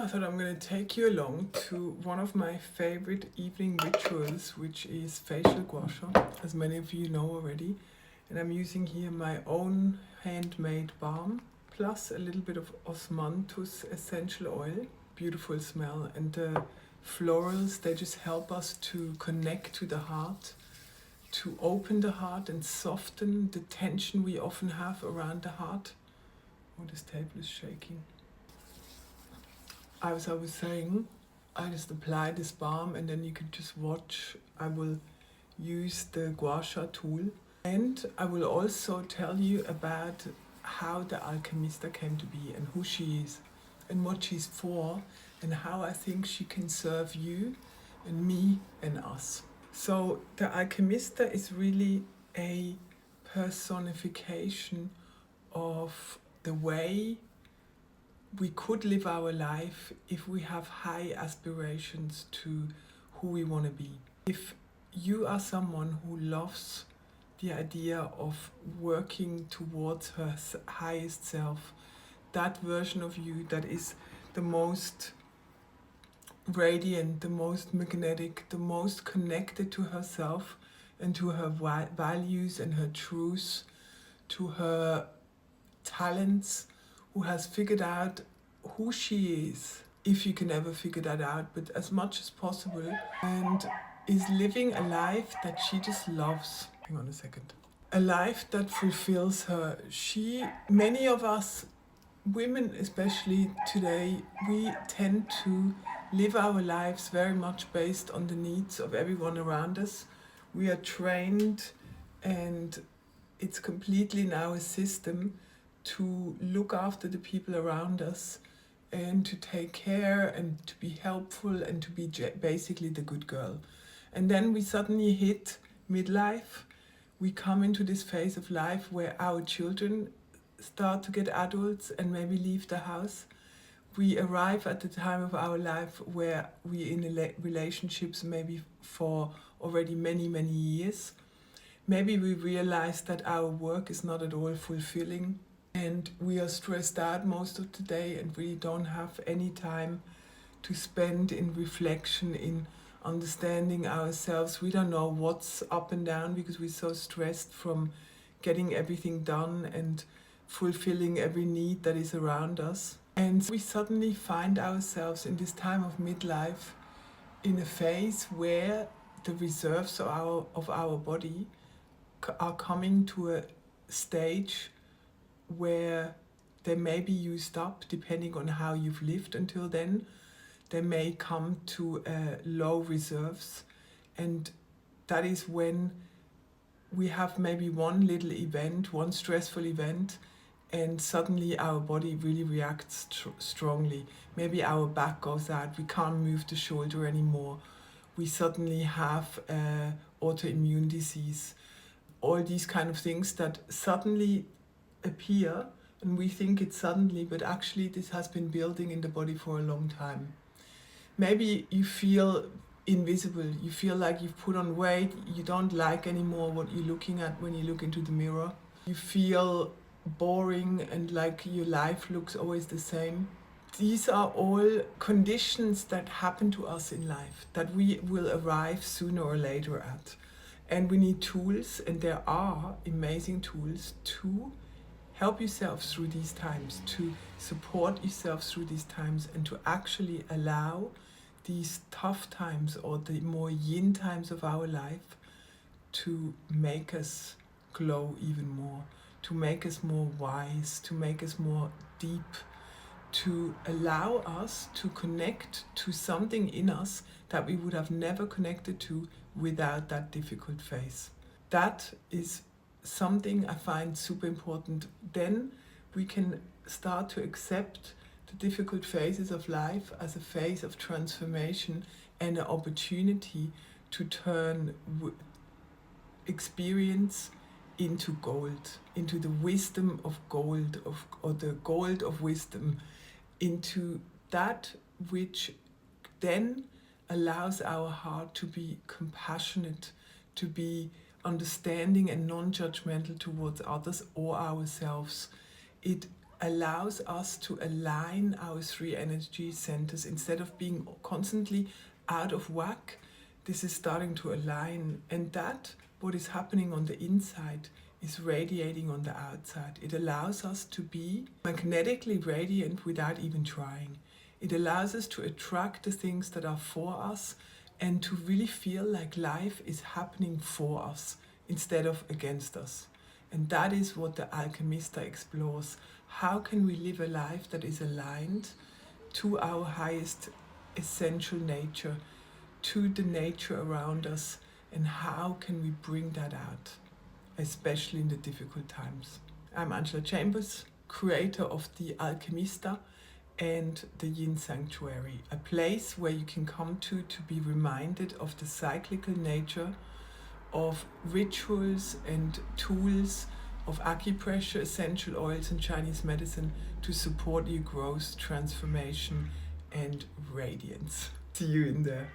I thought I'm going to take you along to one of my favorite evening rituals, which is facial gua sha, as many of you know already. And I'm using here my own handmade balm, plus a little bit of osmanthus essential oil. Beautiful smell. And the florals, they just help us to connect to the heart, to open the heart and soften the tension we often have around the heart. Oh, this table is shaking. As I was saying, I just apply this balm and then you can just watch. I will use the Gua Sha tool, and I will also tell you about how the Achemista came to be and who she is and what she's for and how I think she can serve you and me and us. So the Achemista is really a personification of the way we could live our life if we have high aspirations to who we want to be. If you are someone who loves the idea of working towards her highest self, that version of you that is the most radiant, the most magnetic, the most connected to herself and to her values and her truths, to her talents, who has figured out who she is, if you can ever figure that out, but as much as possible, and is living a life that she just loves. Hang on a second. A life that fulfills her. Many of us women, especially today, we tend to live our lives very much based on the needs of everyone around us. We are trained, and it's completely now a system to look after the people around us and to take care and to be helpful and to be basically the good girl. And then we suddenly hit midlife. We come into this phase of life where our children start to get adults and maybe leave the house. We arrive at the time of our life where we're in relationships maybe for already many, many years. Maybe we realize that our work is not at all fulfilling, and we are stressed out most of the day and we don't have any time to spend in reflection, in understanding ourselves. We don't know what's up and down because we're so stressed from getting everything done and fulfilling every need that is around us. And we suddenly find ourselves in this time of midlife in a phase where the reserves of our body are coming to a stage where they may be used up depending on how you've lived until then. They may come to low reserves, and that is when we have maybe one little event, one stressful event, and suddenly our body really reacts strongly. Maybe our back goes out, we can't move the shoulder anymore. We suddenly have autoimmune disease. All these kind of things that suddenly appear, and we think it's suddenly, but actually this has been building in the body for a long time. Maybe you feel invisible, you feel like you've put on weight, you don't like anymore what you're looking at when you look into the mirror. You feel boring and like your life looks always the same. These are all conditions that happen to us in life that we will arrive sooner or later at. And we need tools, and there are amazing tools to help yourself through these times, to support yourself through these times, and to actually allow these tough times or the more yin times of our life to make us glow even more, to make us more wise, to make us more deep, to allow us to connect to something in us that we would have never connected to without that difficult phase. That is something I find super important. Then we can start to accept the difficult phases of life as a phase of transformation and an opportunity to turn experience into gold, into the wisdom of gold, or the gold of wisdom, into that which then allows our heart to be compassionate, to be understanding and non-judgmental towards others or ourselves. It allows us to align our 3 energy centers. Instead of being constantly out of whack, this is starting to align, and that what is happening on the inside is radiating on the outside. It allows us to be magnetically radiant without even trying. It allows us to attract the things that are for us and to really feel like life is happening for us instead of against us. And that is what the Achemista explores. How can we live a life that is aligned to our highest essential nature, to the nature around us, and how can we bring that out, especially in the difficult times. I'm Angela Chambers, creator of the Achemista and the Yin Sanctuary, a place where you can come to be reminded of the cyclical nature of rituals and tools of acupressure, essential oils and Chinese medicine to support your growth, transformation and radiance. See you in there.